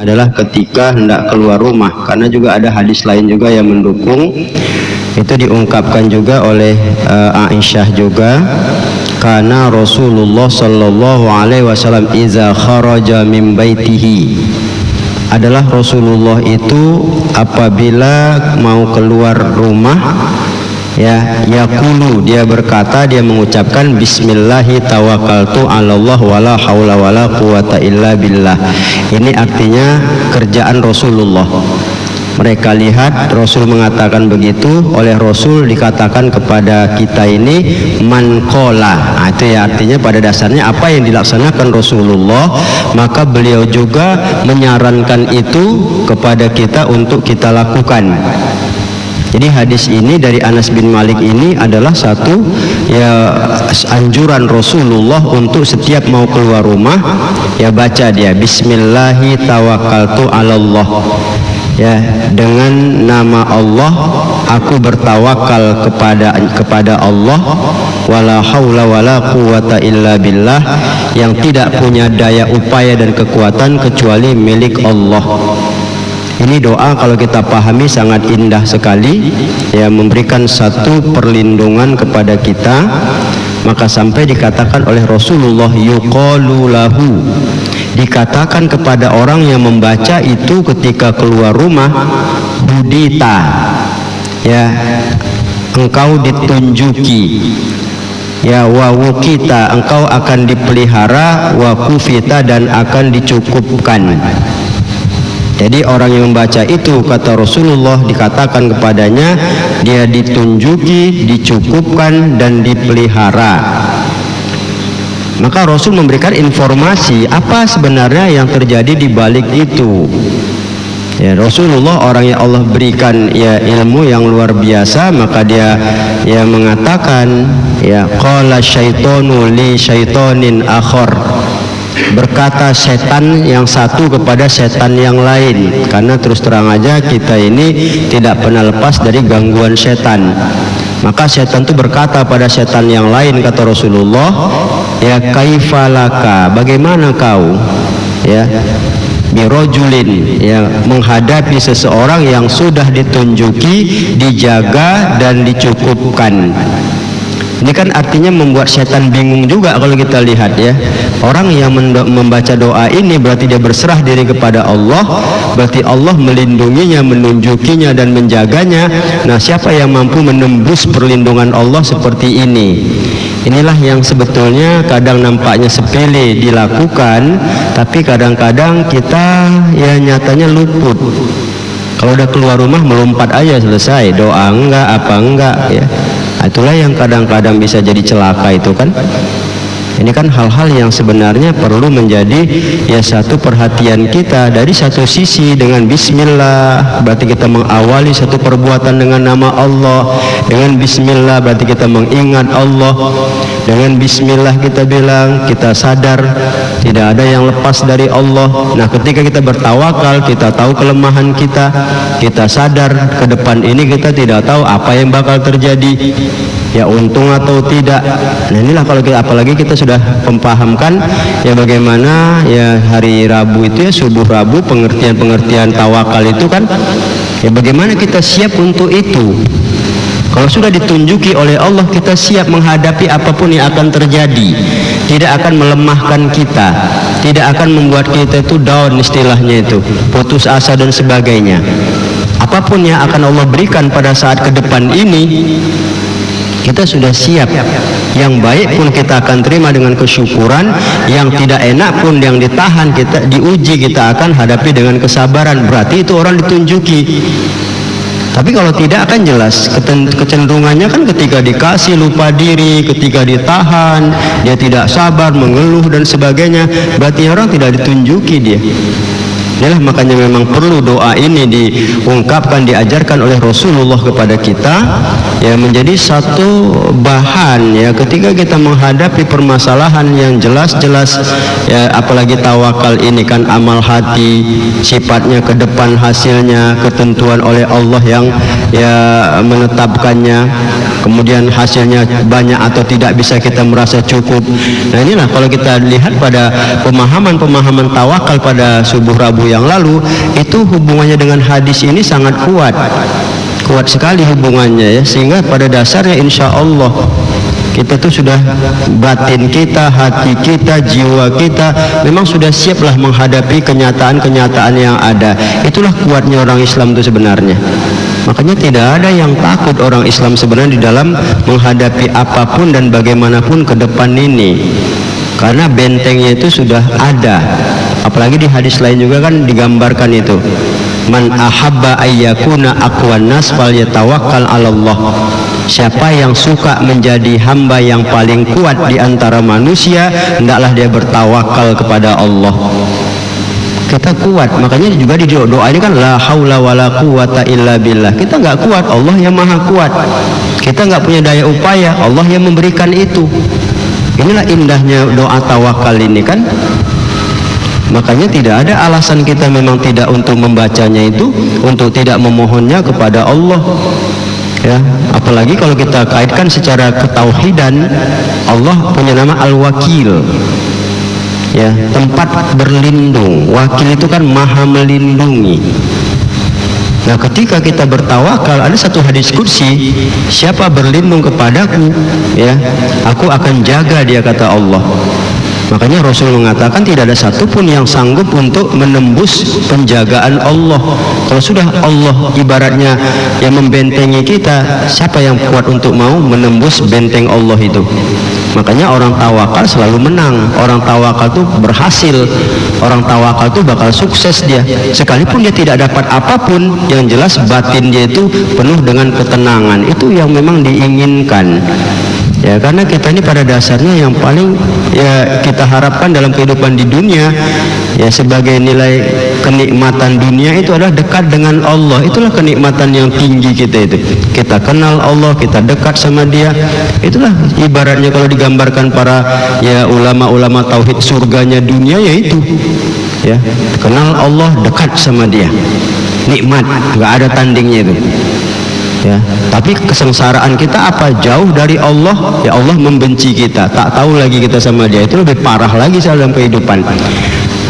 adalah ketika hendak keluar rumah, karena juga ada hadis lain juga yang mendukung. Itu diungkapkan juga oleh Aisyah juga, karena Rasulullah sallallahu alaihi wasallam iza kharaja min baitihi, adalah Rasulullah itu apabila mau keluar rumah, ya yaqulu, dia berkata, dia mengucapkan bismillahi tawakkaltu 'alallah wala haula wala quwata illa billah. Ini artinya kerjaan Rasulullah. Mereka lihat Rasul mengatakan begitu, oleh Rasul dikatakan kepada kita ini man qala. Nah, itu ya artinya pada dasarnya apa yang dilaksanakan Rasulullah, maka beliau juga menyarankan itu kepada kita untuk kita lakukan. Jadi hadis ini dari Anas bin Malik ini adalah satu ya anjuran Rasulullah untuk setiap mau keluar rumah ya baca dia bismillahi tawakkaltu 'alallah. Ya, dengan nama Allah aku bertawakal kepada Allah, wala haula wala quwata illa billah, yang tidak punya daya upaya dan kekuatan kecuali milik Allah. Ini doa kalau kita pahami sangat indah sekali, ya, memberikan satu perlindungan kepada kita. Maka sampai dikatakan oleh Rasulullah yuqalu lahu, dikatakan kepada orang yang membaca itu ketika keluar rumah, budita, ya, engkau ditunjuki, ya, wa wukita, engkau akan dipelihara, wa kufita, dan akan dicukupkan. Jadi orang yang membaca itu, kata Rasulullah, dikatakan kepadanya dia ditunjuki, dicukupkan, dan dipelihara. Maka Rasul memberikan informasi apa sebenarnya yang terjadi di balik itu. Ya, Rasulullah orang yang Allah berikan ya ilmu yang luar biasa, maka dia ya mengatakan ya qala syaitanu li syaitonin akhar, berkata setan yang satu kepada setan yang lain. Karena terus terang aja kita ini tidak pernah lepas dari gangguan setan. Maka setan itu berkata pada setan yang lain, kata Rasulullah, ya kaifalaka, bagaimana kau, ya, birojulin, ya, menghadapi seseorang yang sudah ditunjuki, dijaga, dan dicukupkan. Ini kan artinya membuat setan bingung juga kalau kita lihat, ya. Orang yang membaca doa ini berarti dia berserah diri kepada Allah, berarti Allah melindunginya, menunjukinya, dan menjaganya. Nah, siapa yang mampu menembus perlindungan Allah seperti ini? Inilah yang sebetulnya kadang nampaknya sepele dilakukan, tapi kadang-kadang kita ya nyatanya luput. Kalau udah keluar rumah melompat aja selesai, doa enggak, apa enggak, ya. Itulah yang kadang-kadang bisa jadi celaka itu kan. Ini kan hal-hal yang sebenarnya perlu menjadi ya satu perhatian kita. Dari satu sisi dengan bismillah berarti kita mengawali satu perbuatan dengan nama Allah. Dengan bismillah berarti kita mengingat Allah. Dengan bismillah kita bilang kita sadar tidak ada yang lepas dari Allah. Nah, ketika kita bertawakal, kita tahu kelemahan kita, kita sadar ke depan ini kita tidak tahu apa yang bakal terjadi, ya untung atau tidak. Nah, inilah kalau kita, apalagi kita sudah memahamkan ya bagaimana ya hari Rabu itu ya subuh Rabu, pengertian-pengertian tawakal itu kan, ya bagaimana kita siap untuk itu. Kalau sudah ditunjuki oleh Allah, kita siap menghadapi apapun yang akan terjadi. Tidak akan melemahkan kita, tidak akan membuat kita itu down, istilahnya itu putus asa dan sebagainya. Apapun yang akan Allah berikan pada saat ke depan ini, kita sudah siap. Yang baik pun kita akan terima dengan kesyukuran, yang tidak enak pun yang ditahan, kita diuji, kita akan hadapi dengan kesabaran. Berarti itu orang ditunjuki. Tapi kalau tidak akan jelas kecenderungannya kan ketika dikasih lupa diri, ketika ditahan dia tidak sabar, mengeluh dan sebagainya, berarti orang tidak ditunjuki dia. Inilah makanya memang perlu doa ini diungkapkan, diajarkan oleh Rasulullah kepada kita, ya menjadi satu bahan ya ketika kita menghadapi permasalahan yang jelas-jelas, ya apalagi tawakal ini kan amal hati, sifatnya ke depan hasilnya ketentuan oleh Allah yang ya menetapkannya, kemudian hasilnya banyak atau tidak bisa kita merasa cukup. Nah, inilah kalau kita lihat pada pemahaman tawakal pada subuh Rabu yang lalu, itu hubungannya dengan hadis ini sangat kuat sekali hubungannya ya, sehingga pada dasarnya insya Allah kita tuh sudah batin kita, hati kita, jiwa kita memang sudah siaplah menghadapi kenyataan-kenyataan yang ada. Itulah kuatnya orang Islam itu sebenarnya. Makanya tidak ada yang takut orang Islam sebenarnya di dalam menghadapi apapun dan bagaimanapun ke depan ini, karena bentengnya itu sudah ada. Apalagi di hadis lain juga kan digambarkan itu, man ahabba ayyakuna aqwan nas falyatawakkal 'ala Allah. Siapa yang suka menjadi hamba yang paling kuat di antara manusia, hendaklah dia bertawakal kepada Allah. Kita kuat, makanya juga di doa ini kan la haula wala quwata illa billah. Kita nggak kuat, Allah yang maha kuat. Kita nggak punya daya upaya, Allah yang memberikan itu. Inilah indahnya doa tawakal ini kan. Makanya tidak ada alasan kita memang tidak untuk membacanya itu, untuk tidak memohonnya kepada Allah. Ya, apalagi kalau kita kaitkan secara ketauhidan, Allah punya nama Al-Wakil. Ya, tempat berlindung. Wakil itu kan maha melindungi. Nah, ketika kita bertawakal, ada satu hadis qudsi, siapa berlindung kepadaku, ya, aku akan jaga dia, kata Allah. Makanya Rasul mengatakan tidak ada satupun yang sanggup untuk menembus penjagaan Allah. Kalau sudah Allah ibaratnya yang membentengi kita, siapa yang kuat untuk mau menembus benteng Allah itu? Makanya orang tawakal selalu menang. Orang tawakal itu berhasil. Orang tawakal itu bakal sukses dia. Sekalipun dia tidak dapat apapun, yang jelas batin dia itu penuh dengan ketenangan. Itu yang memang diinginkan. Ya, karena kita ini pada dasarnya yang paling ya kita harapkan dalam kehidupan di dunia, ya sebagai nilai kenikmatan dunia itu adalah dekat dengan Allah. Itulah kenikmatan yang tinggi kita itu. Kita kenal Allah, kita dekat sama Dia. Itulah ibaratnya kalau digambarkan para ya ulama-ulama tauhid surganya dunia, yaitu ya kenal Allah, dekat sama Dia. Nikmat, nggak ada tandingnya itu. Ya, tapi kesengsaraan kita apa? Jauh dari Allah, ya Allah membenci kita, tak tahu lagi kita sama Dia. Itu lebih parah lagi dalam kehidupan.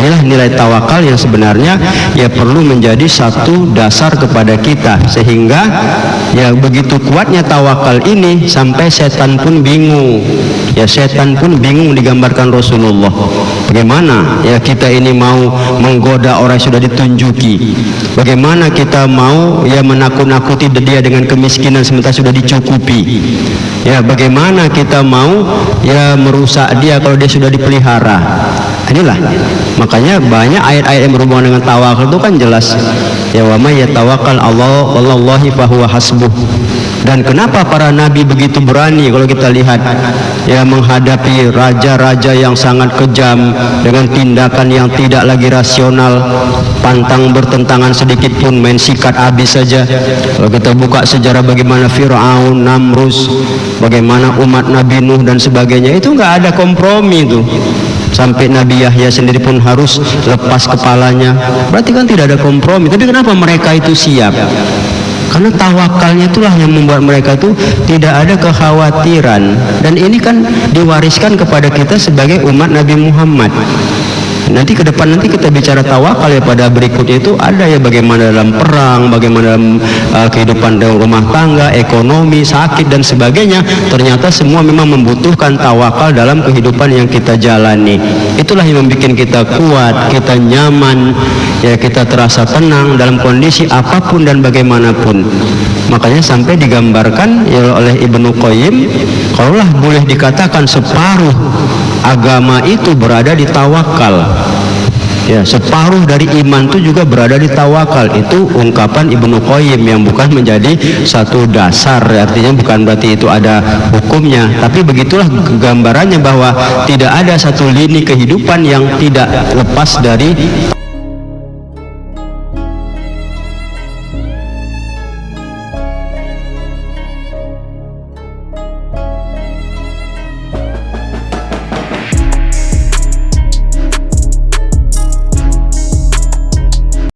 Inilah nilai tawakal yang sebenarnya ya perlu menjadi satu dasar kepada kita, sehingga ya begitu kuatnya tawakal ini sampai setan pun bingung. Ya setan pun bingung digambarkan Rasulullah. Bagaimana ya kita ini mau menggoda orang yang sudah ditunjuki? Bagaimana kita mau ya menakut-nakuti dia dengan kemiskinan sementara sudah dicukupi? Ya bagaimana kita mau ya merusak dia kalau dia sudah dipelihara? Inilah makanya banyak ayat-ayat yang berhubungan dengan tawakal itu kan jelas. Ya wa may yatawakkal Allah wallahi fahuwa hasbuh. Dan kenapa para nabi begitu berani kalau kita lihat ya menghadapi raja-raja yang sangat kejam dengan tindakan yang tidak lagi rasional, pantang bertentangan sedikit pun main sikat habis saja. Kalau kita buka sejarah bagaimana Fir'aun, Namrus, bagaimana umat Nabi Nuh dan sebagainya, itu nggak ada kompromi itu. Sampai Nabi Yahya sendiri pun harus lepas kepalanya. Berarti kan tidak ada kompromi. Tapi kenapa mereka itu siap? Karena tawakalnya itulah yang membuat mereka itu tidak ada kekhawatiran. Dan ini kan diwariskan kepada kita sebagai umat Nabi Muhammad. Nanti ke depan nanti kita bicara tawakal ya pada berikutnya itu ada ya bagaimana dalam perang, bagaimana dalam kehidupan dalam rumah tangga, ekonomi, sakit dan sebagainya. Ternyata semua memang membutuhkan tawakal dalam kehidupan yang kita jalani. Itulah yang membuat kita kuat, kita nyaman, ya kita terasa tenang dalam kondisi apapun dan bagaimanapun. Makanya sampai digambarkan ya oleh Ibnu Qayyim, kalaulah boleh dikatakan separuh agama itu berada di tawakal. Ya, separuh dari iman itu juga berada di tawakal. Itu ungkapan Ibnu Qayyim yang bukan menjadi satu dasar. Artinya bukan berarti itu ada hukumnya, tapi begitulah gambarannya bahwa tidak ada satu lini kehidupan yang tidak lepas dari